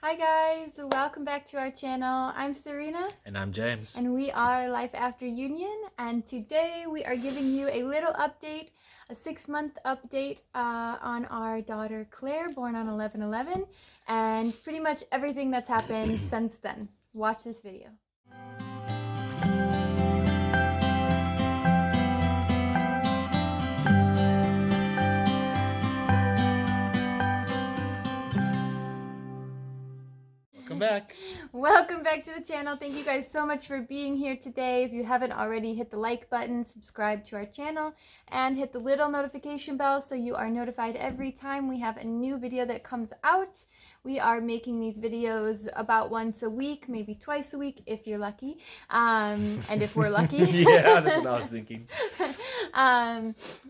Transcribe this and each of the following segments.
Hi guys, welcome back to our channel. I'm Serena. And I'm James. And we are Lifeafterunion, and today we are giving you a little update, a 6-month update on our daughter Claire, born on 11/11, and pretty much everything that's happened since then. Watch this video. Welcome back. Welcome back to the channel. Thank you guys so much for being here today. If you haven't already, hit the like button, subscribe to our channel, and hit the little notification bell so you are notified every time we have a new video that comes out. We are making these videos about once a week, maybe twice a week if you're lucky, and if we're lucky. Yeah, that's what I was thinking.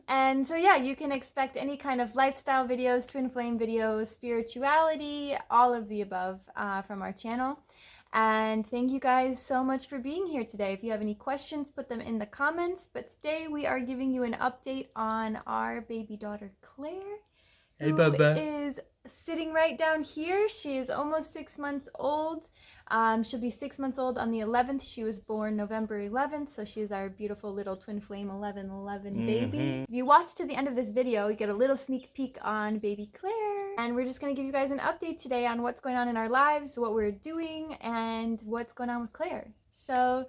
And so yeah, you can expect any kind of lifestyle videos, twin flame videos, spirituality, all of the above from our channel. And thank you guys so much for being here today. If you have any questions, put them in the comments. But today we are giving you an update on our baby daughter Claire, Hey, who Baba. is sitting right down here. She is almost 6 months old. She'll be 6 months old on the 11th. She was born November 11th, so she is our beautiful little twin flame 11/11 baby. If you watch to the end of this video, you get a little sneak peek on baby Claire. And we're just going to give you guys an update today on what's going on in our lives, what we're doing, and what's going on with Claire. So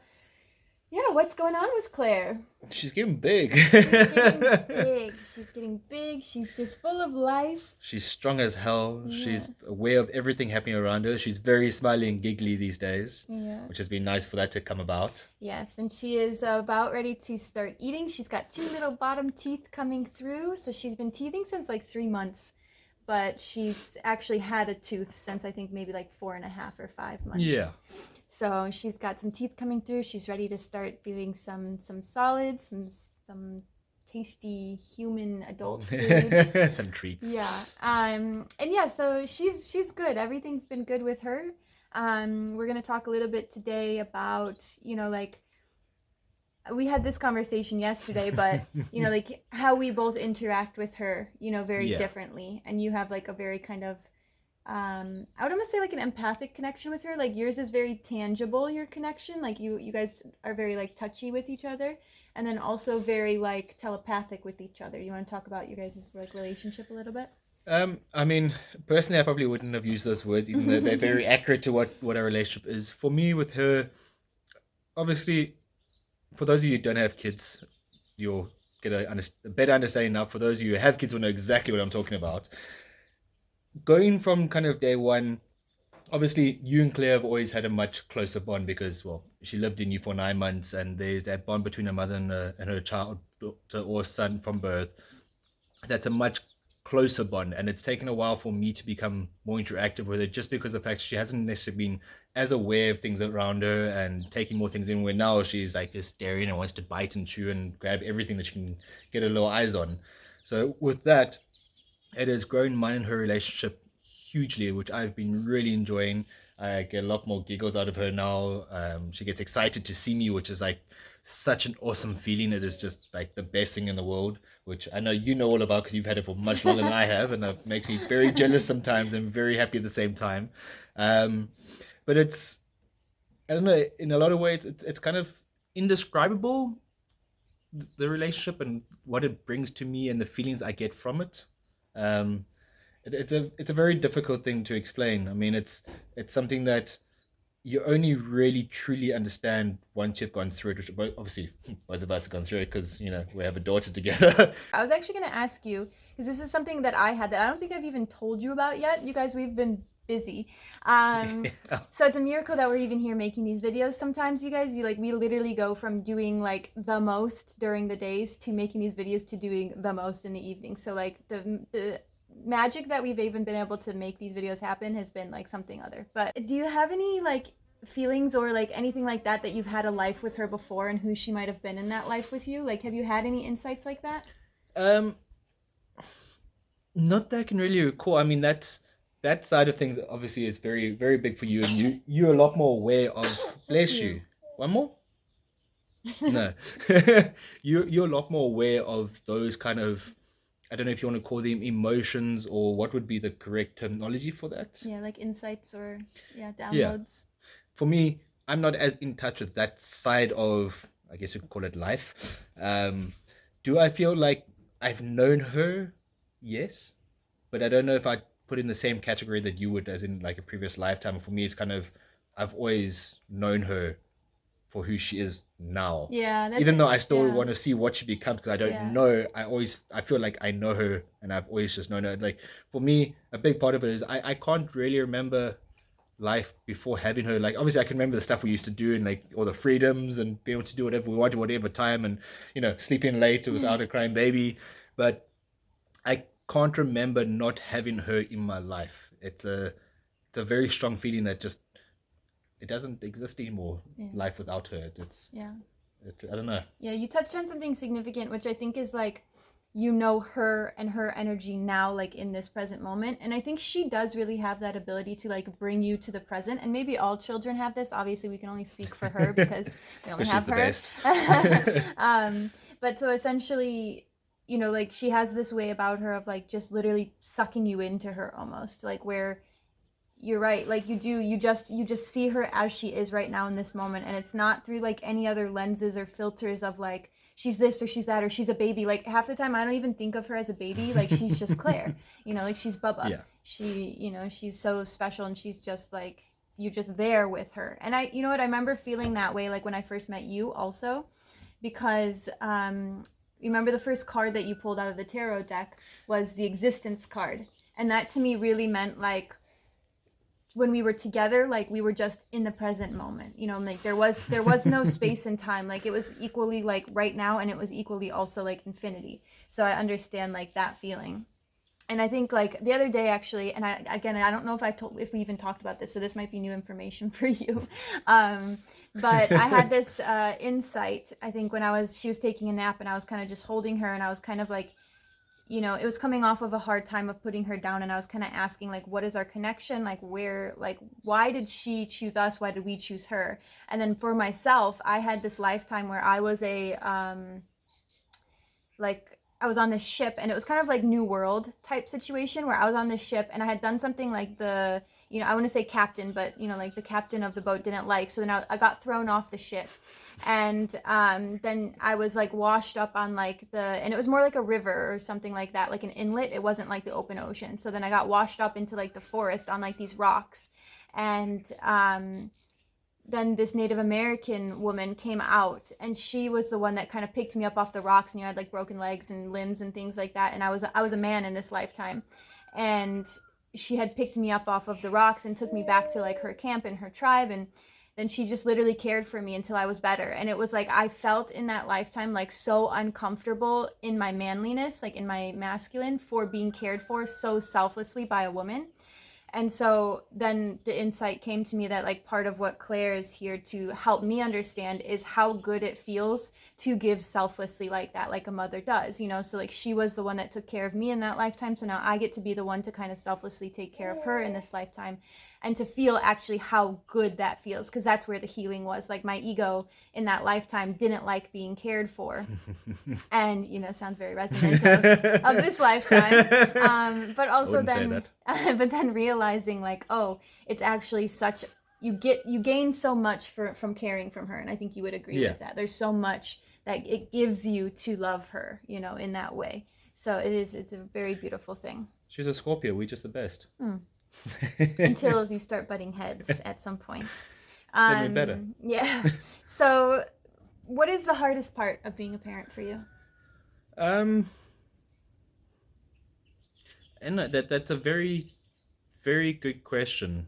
yeah, what's going on with Claire? She's getting big. She's getting big. She's getting big. She's just full of life. She's strong as hell. Yeah. She's aware of everything happening around her. She's very smiley and giggly these days, which has been nice for that to come about. Yes, and she is about ready to start eating. She's got 2 little bottom teeth coming through. So she's been teething since like 3 months, but she's actually had a tooth since I think maybe like 4.5 or 5 months. Yeah. So she's got some teeth coming through. She's ready to start doing some solids, some tasty human adult food. Some treats. Yeah. And yeah, so she's good. Everything's been good with her. We're gonna talk a little bit today about, like, we had this conversation yesterday, but like how we both interact with her, very differently. And you have like a very kind of I would almost say like an empathic connection with her. Like yours is very tangible, your connection. Like you guys are very like touchy with each other, and then also very like telepathic with each other. You want to talk about your guys' like relationship a little bit? I mean, personally, I probably wouldn't have used those words, even though they're very accurate to what our relationship is. For me, with her, obviously, for those of you who don't have kids, you'll get a better understanding now. For those of you who have kids, will know exactly what I'm talking about. Going from kind of day one, obviously you and Claire have always had a much closer bond because, well, she lived in you for 9 months, and there's that bond between a mother and her child or son from birth. That's a much closer bond, and it's taken a while for me to become more interactive with her, just because of the fact she hasn't necessarily been as aware of things around her and taking more things in, where now she's like just staring and wants to bite and chew and grab everything that she can get her little eyes on. So with that, it has grown mine and her relationship hugely, which I've been really enjoying. I get a lot more giggles out of her now. She gets excited to see me, which is like such an awesome feeling. It is just like the best thing in the world, which I know you know all about because you've had it for much longer than I have, and it makes me very jealous sometimes and very happy at the same time. But it's, I don't know, in a lot of ways it's kind of indescribable, the relationship and what it brings to me and the feelings I get from it. It's a very difficult thing to explain. I mean, it's something that you only really truly understand once you've gone through it, which obviously both of us have gone through it because we have a daughter together. I was actually going to ask you, because this is something that I had that I don't think I've even told you about yet. You guys, we've been busy. So it's a miracle that we're even here making these videos. Sometimes you guys, we literally go from doing like the most during the days to making these videos to doing the most in the evening. So like the magic that we've even been able to make these videos happen has been like something other. But do you have any like feelings or like anything like that you've had a life with her before and who she might have been in that life with you? Like, have you had any insights like that? Not that I can really recall. I mean, that side of things obviously is very, very big for you, and you're a lot more aware of. Bless you. One more? No. You're a lot more aware of those kind of I don't know if you want to call them emotions or what would be the correct terminology for that. Yeah, like insights or Yeah. downloads. For me, I'm not as in touch with that side of, I guess you could call it life. Do I feel like I've known her? Yes. But I don't know if I'd put in the same category that you would, as in like a previous lifetime. For me, it's kind of, I've always known her for who she is now. Yeah, that's Even it. though I still Yeah. want to see what she becomes, because I don't Yeah. know. I feel like I know her, and I've always just known her. Like for me, a big part of it is I can't really remember life before having her. Like obviously I can remember the stuff we used to do and like all the freedoms and being able to do whatever we wanted, whatever time, and sleeping late without a crying baby. But I can't remember not having her in my life. It's a very strong feeling that just it doesn't exist anymore. Yeah. Life without her. It's I don't know. Yeah, you touched on something significant, which I think is like, you know her and her energy now, like in this present moment. And I think she does really have that ability to like bring you to the present. And maybe all children have this. Obviously, we can only speak for her because we only have her. But so essentially, like she has this way about her of like just literally sucking you into her almost, like where you're right, like you just see her as she is right now in this moment, and it's not through like any other lenses or filters of like she's this or she's that or she's a baby. Like half the time I don't even think of her as a baby, like she's just Claire, like she's Bubba. Yeah. She's so special, and she's just like, you're just there with her. And I remember feeling that way like when I first met you also, because remember the first card that you pulled out of the tarot deck was the existence card, and that to me really meant like when we were together, like we were just in the present moment, like there was no space and time, like it was equally like right now, and it was equally also like infinity. So I understand like that feeling. And I think like the other day actually, and I don't know if we even talked about this, so this might be new information for you, but I had this insight, I think when she was taking a nap, and I was kind of just holding her, and I was kind of like, it was coming off of a hard time of putting her down, and I was kind of asking like, what is our connection, like where, like why did she choose us, why did we choose her? And then for myself, I had this lifetime where I was I was on this ship, and it was kind of like New World type situation where I was on this ship, and I had done something like the, I want to say captain, but like the captain of the boat didn't like, so then I got thrown off the ship. And then I was like washed up on like and it was more like a river or something like that, like an inlet. It wasn't like the open ocean. So then I got washed up into like the forest on like these rocks. And then this Native American woman came out, and she was the one that kind of picked me up off the rocks, and I had like broken legs and limbs and things like that. And I was a man in this lifetime. And she had picked me up off of the rocks and took me back to like her camp and her tribe, and then she just literally cared for me until I was better. And it was like I felt in that lifetime like so uncomfortable in my manliness, like in my masculine, for being cared for so selflessly by a woman. And so then the insight came to me that like part of what Claire is here to help me understand is how good it feels to give selflessly like that, like a mother does, so like she was the one that took care of me in that lifetime, so now I get to be the one to kind of selflessly take care of her in this lifetime, and to feel actually how good that feels, because that's where the healing was. Like my ego in that lifetime didn't like being cared for. And sounds very resonant of this lifetime, but also then but then realizing like, oh, it's actually such, you gain so much from caring from her. And I think you would agree with that. There's so much that it gives you to love her, in that way. So it's a very beautiful thing. She's a Scorpio. We're just the best. Until you start butting heads at some point. Then we're better. Yeah. So what is the hardest part of being a parent for you? And that's a very, very good question.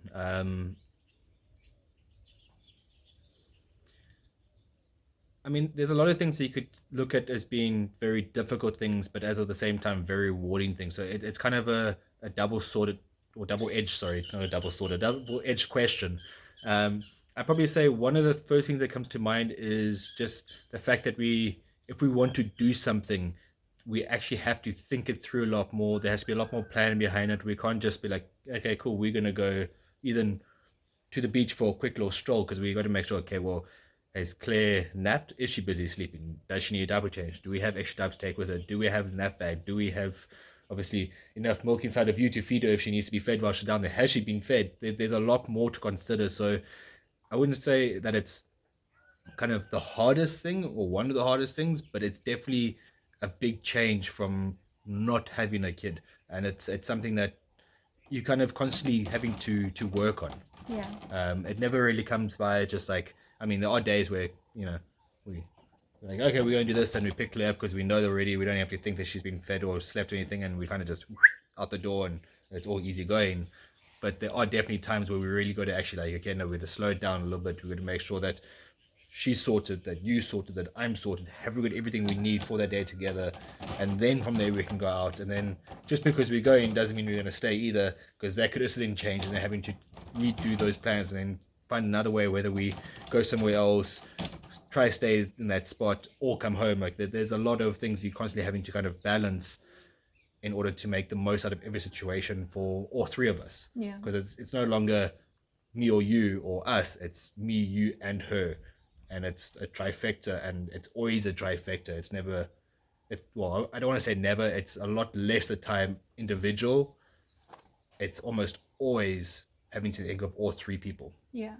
I mean, there's a lot of things that you could look at as being very difficult things, but as at the same time very rewarding things. So it's kind of a double-sworded, or double-edged, sorry, not a double-sword, a double-edged question. I'd probably say one of the first things that comes to mind is just the fact that if we want to do something, we actually have to think it through a lot more. There has to be a lot more planning behind it. We can't just be like, okay, cool, we're going to go either to the beach for a quick little stroll, because we got to make sure, okay, well, Has Claire napped? Is she busy sleeping? Does she need a diaper change? Do we have extra diapers to take with her? Do we have a nap bag? Do we have, obviously, enough milk inside of you to feed her if she needs to be fed while she's down there? Has she been fed? There's a lot more to consider. So I wouldn't say that it's kind of the hardest thing or one of the hardest things, but it's definitely a big change from not having a kid. And it's something that you kind of constantly having to work on. Yeah. It never really comes by just like, I mean, there are days where, we're like, okay, we're going to do this, and we pick Claire up because we know that already. We don't have to think that she's been fed or slept or anything, and we kind of just out the door and it's all easy going. But there are definitely times where we really got to actually like, okay, no, we're going to slow it down a little bit. We're going to make sure that she's sorted, that you sorted, that I'm sorted, have we got everything we need for that day together, and then from there we can go out. And then just because we're going doesn't mean we're going to stay either, because that could also then change, and they're having to redo those plans and then find another way, whether we go somewhere else, try stay in that spot, or come home. Like there's a lot of things you're constantly having to kind of balance in order to make the most out of every situation for all three of us. Yeah. Because it's no longer me or you or us, it's me, you, and her. And it's a trifecta, and it's always a trifecta. It's never, well, I don't want to say never, it's a lot less the time individual. It's almost always having to think of all three people. Yeah.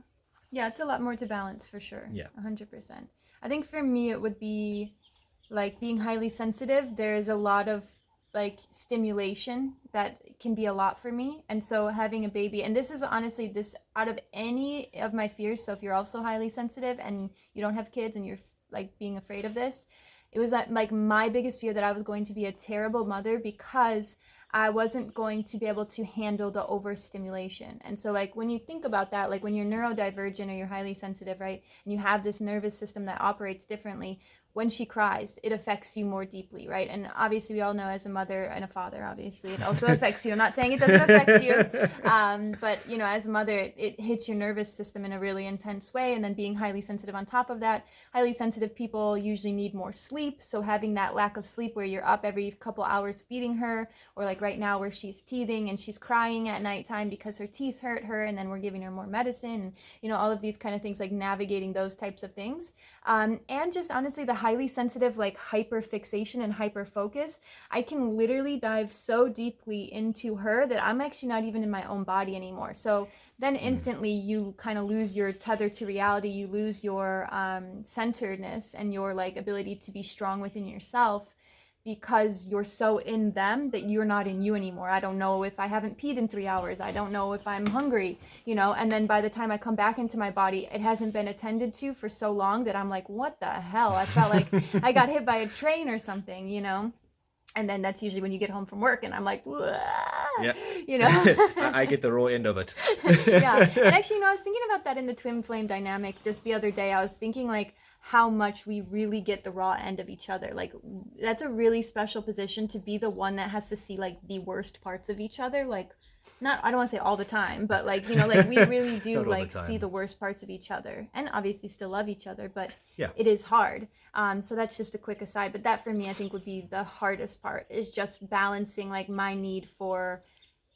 Yeah, it's a lot more to balance for sure. Yeah. 100%. I think for me it would be like being highly sensitive. There's a lot of like stimulation that can be a lot for me. And so having a baby, and this is honestly this out of any of my fears. So if you're also highly sensitive and you don't have kids and you're like being afraid of this, it was like my biggest fear that I was going to be a terrible mother because I wasn't going to be able to handle the overstimulation. And so like when you think about that, like when you're neurodivergent or you're highly sensitive, right? And you have this nervous system that operates differently, when she cries, it affects you more deeply, right? And obviously we all know as a mother and a father, obviously, it also affects you. I'm not saying it doesn't affect you, but you know, as a mother, it hits your nervous system in a really intense way. And then being highly sensitive on top of that, highly sensitive people usually need more sleep. So having that lack of sleep where you're up every couple hours feeding her, or like right now where she's teething and she's crying at nighttime because her teeth hurt her, and then we're giving her more medicine, and you know, all of these kind of things, like navigating those types of things. And just honestly, the highly sensitive, like hyper fixation and hyper focus, I can literally dive so deeply into her that I'm actually not even in my own body anymore. So then instantly you kind of lose your tether to reality. You lose your centeredness and your like ability to be strong within yourself, because you're so in them that you're not in you anymore. I don't know if I haven't peed in 3 hours. I don't know if I'm hungry, you know, and then by the time I come back into my body, it hasn't been attended to for so long that I'm like, what the hell? I felt like I got hit by a train or something, you know? And then that's usually when you get home from work and I'm like, Yeah. you know? I get the raw end of it. Yeah. And actually, you know, I was thinking about that in the twin flame dynamic just the other day. I was thinking like how much we really get the raw end of each other. Like that's a really special position to be the one that has to see like the worst parts of each other. Like not, I don't want to say all the time, but like, you know, like we really do like see the worst parts of each other, and obviously still love each other, but Yeah. it is hard. So that's just a quick aside, but that for me, I think would be the hardest part, is just balancing like my need for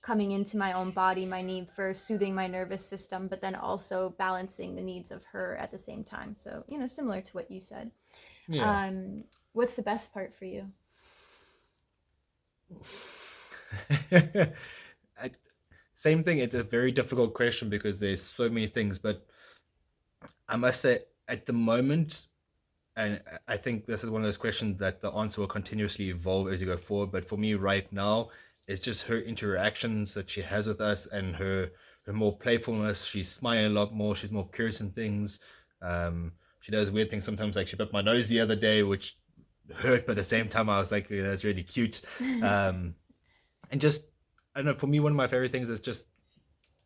coming into my own body, my need for soothing my nervous system, but then also balancing the needs of her at the same time. So, you know, similar to what you said. Yeah. What's the best part for you? Same thing. It's a very difficult question because there's so many things, but I must say at the moment, and I think this is one of those questions that the answer will continuously evolve as you go forward. But for me right now, it's just her interactions that she has with us, and her more playfulness. She's smiling a lot more. She's more curious in things. She does weird things sometimes, like she bit my nose the other day, which hurt, but at the same time I was like, yeah, that's really cute. And just, I don't know, for me, one of my favorite things is just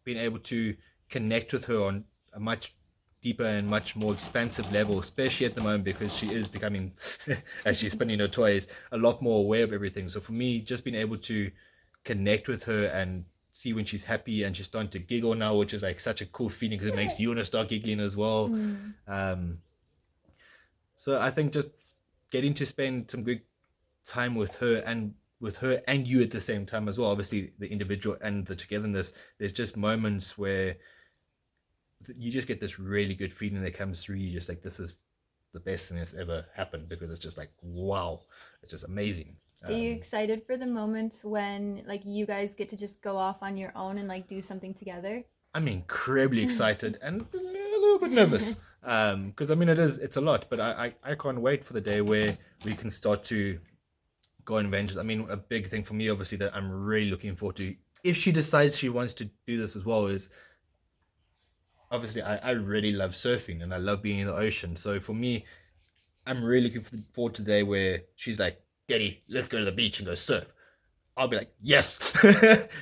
being able to connect with her on a much deeper and much more expansive level, especially at the moment because she is becoming, as she's spinning her toys, a lot more aware of everything. So for me, just being able to connect with her and see when she's happy and she's starting to giggle now, which is like such a cool feeling because it makes you want to start giggling as well. So I think just getting to spend some good time with her and you at the same time as well. Obviously the individual and the togetherness, there's just moments where you just get this really good feeling that comes through you, just like, this is the best thing that's ever happened, because it's just like, wow, it's just amazing. Are you excited for the moment when like you guys get to just go off on your own and like do something together? I'm incredibly excited and a little bit nervous, because I mean it's a lot, but I can't wait for the day where we can start to go on adventures. I mean, a big thing for me, obviously, that I'm really looking forward to, if she decides she wants to do this as well, is obviously I really love surfing and I love being in the ocean. So for me, I'm really looking forward to the day where she's like, Getty, let's go to the beach and go surf. I'll be like, yes.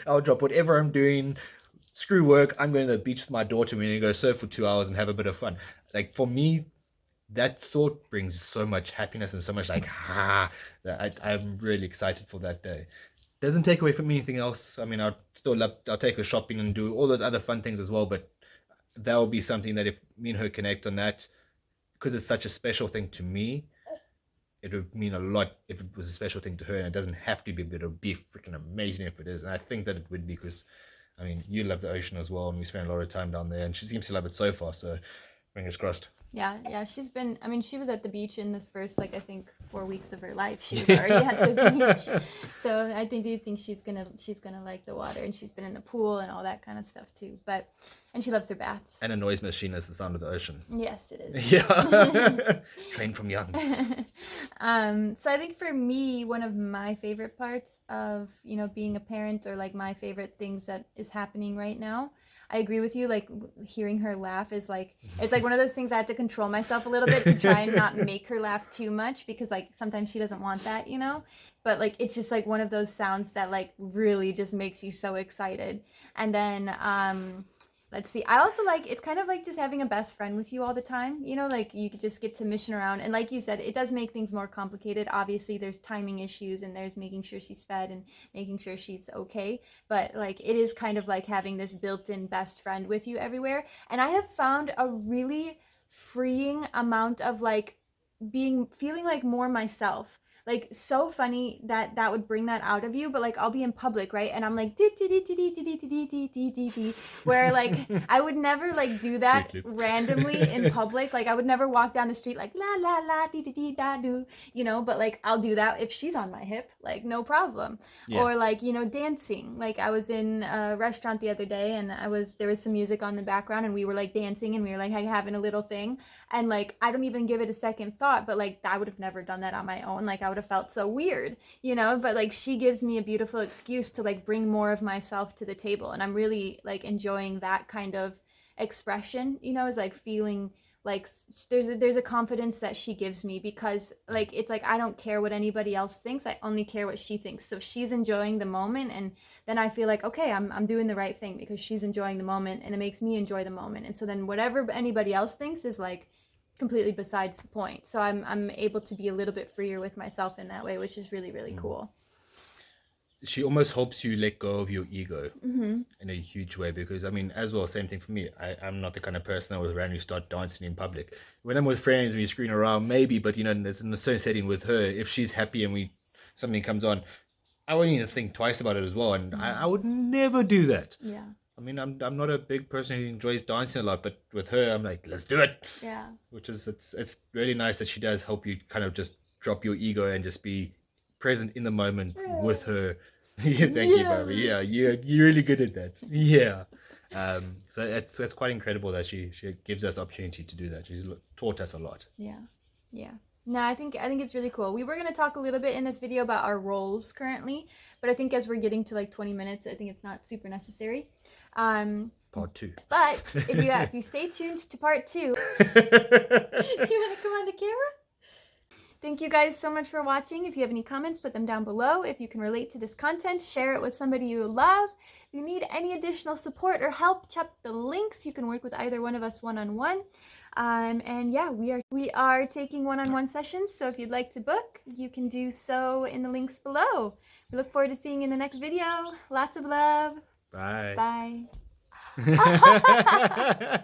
I'll drop whatever I'm doing. Screw work. I'm going to the beach with my daughter. We're going to go surf for 2 hours and have a bit of fun. Like, for me, that thought brings so much happiness and so much like, that I'm really excited for that day. Doesn't take away from anything else. I mean, I'll take her shopping and do all those other fun things as well, but that will be something that if me and her connect on that, because it's such a special thing to me, it would mean a lot if it was a special thing to her, and it doesn't have to be, but it would be freaking amazing if it is. And I think that it would be, because I mean, you love the ocean as well, and we spend a lot of time down there, and she seems to love it so far, so fingers crossed. Yeah, she's been, I mean, she was at the beach in the first, like, I think 4 weeks of her life. She was already at the beach. So I do think she's gonna like the water, and she's been in the pool and all that kind of stuff too. And she loves her baths. And a noise machine is the sound of the ocean. Yes, it is. Yeah. Trained from young. So I think for me, one of my favorite parts of, being a parent, or like my favorite things that is happening right now, I agree with you. Like, hearing her laugh is like, it's like one of those things I had to control myself a little bit to try and not make her laugh too much, because like sometimes she doesn't want that, but like it's just like one of those sounds that like really just makes you so excited. And then let's see, I also like, it's kind of like just having a best friend with you all the time, like you could just get to mission around, and like you said, it does make things more complicated. Obviously there's timing issues, and there's making sure she's fed and making sure she's okay, but like it is kind of like having this built-in best friend with you everywhere. And I have found a really freeing amount of like feeling like more myself. Like, so funny that would bring that out of you, but like I'll be in public, right, and I'm like where like I would never like do that randomly in public. Like I would never walk down the street like la la la dee dee dee da do, but like I'll do that if she's on my hip, like no problem. Yeah. Or like dancing. Like I was in a restaurant the other day, and there was some music on the background, and we were like dancing, and we were like having a little thing, and like I don't even give it a second thought, but like I would have never done that on my own. Like I would have felt so weird, but like she gives me a beautiful excuse to like bring more of myself to the table, and I'm really like enjoying that kind of expression, is like feeling like there's a confidence that she gives me, because like it's like I don't care what anybody else thinks, I only care what she thinks. So she's enjoying the moment, and then I feel like, okay, I'm doing the right thing, because she's enjoying the moment, and it makes me enjoy the moment. And so then whatever anybody else thinks is like completely besides the point. So I'm able to be a little bit freer with myself in that way, which is really, really cool. She almost helps you let go of your ego in a huge way, because I mean, as well, same thing for me. I'm not the kind of person that would randomly start dancing in public. When I'm with friends and we screen around, maybe, but there's in a certain setting with her, if she's happy and something comes on, I won't even think twice about it as well, and I would never do that. Yeah. I mean, I'm not a big person who enjoys dancing a lot, but with her, I'm like, let's do it. Yeah. Which is, it's really nice that she does help you kind of just drop your ego and just be present in the moment with her. Thank you, Bobby. Yeah, you're really good at that. Yeah. So that's quite incredible that she gives us the opportunity to do that. She's taught us a lot. Yeah. No, I think it's really cool. We were going to talk a little bit in this video about our roles currently, but I think as we're getting to like 20 minutes, I think it's not super necessary. Part 2. But if you stay tuned to part 2, you want to come on the camera? Thank you guys so much for watching. If you have any comments, put them down below. If you can relate to this content, share it with somebody you love. If you need any additional support or help, check the links. You can work with either one of us one-on-one. And yeah, we are taking one-on-one sessions, so if you'd like to book, you can do so in the links below. We look forward to seeing you in the next video. Lots of love. Bye. Bye.